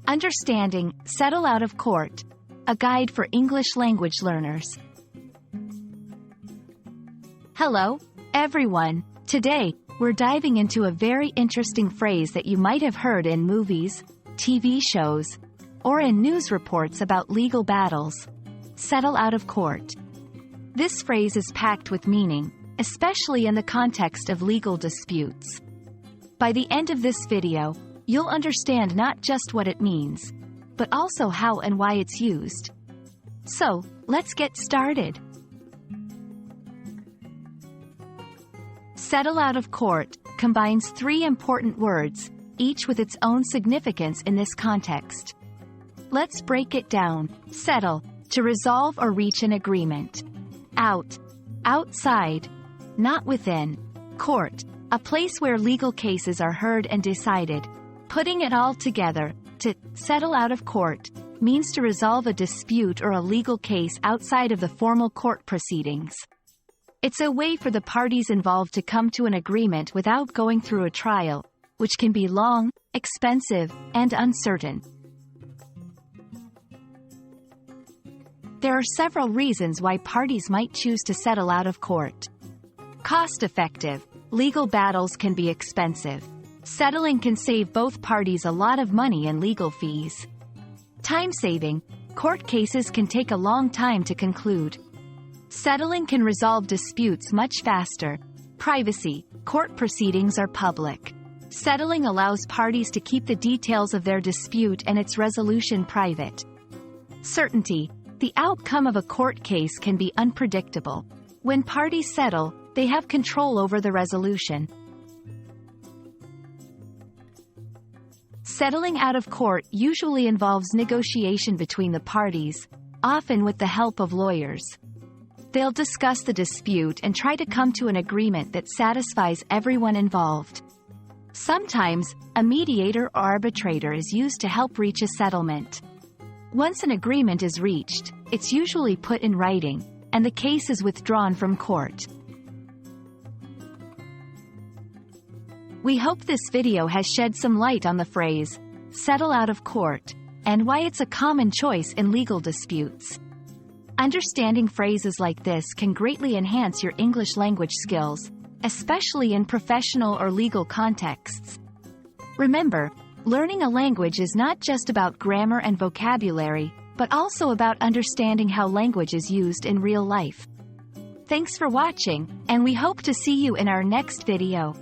Understanding Settle Out of Court, a guide for English language learners. Hello, everyone. Today, we're diving into a very interesting phrase that you might have heard in movies, TV shows, or in news reports about legal battles. Settle out of court. This phrase is packed with meaning, especially in the context of legal disputes. By the end of this video, you'll understand not just what it means, but also how and why it's used. So, let's get started. Settle out of court combines three important words, each with its own significance in this context. Let's break it down. Settle, to resolve or reach an agreement. Out, outside, not within. Court, a place where legal cases are heard and decided. Putting it all together, to settle out of court means to resolve a dispute or a legal case outside of the formal court proceedings. It's a way for the parties involved to come to an agreement without going through a trial, which can be long, expensive, and uncertain. There are several reasons why parties might choose to settle out of court. Cost-effective. Legal battles can be expensive. Settling can save both parties a lot of money in legal fees. Time-saving. Court cases can take a long time to conclude. Settling can resolve disputes much faster. Privacy. Court proceedings are public. Settling allows parties to keep the details of their dispute and its resolution private. Certainty. The outcome of a court case can be unpredictable. When parties settle, they have control over the resolution. Settling out of court usually involves negotiation between the parties, often with the help of lawyers. They'll discuss the dispute and try to come to an agreement that satisfies everyone involved. Sometimes, a mediator or arbitrator is used to help reach a settlement. Once an agreement is reached, it's usually put in writing, and the case is withdrawn from court. We hope this video has shed some light on the phrase, settle out of court, and why it's a common choice in legal disputes. Understanding phrases like this can greatly enhance your English language skills, especially in professional or legal contexts. Remember, learning a language is not just about grammar and vocabulary, but also about understanding how language is used in real life. Thanks for watching, and we hope to see you in our next video.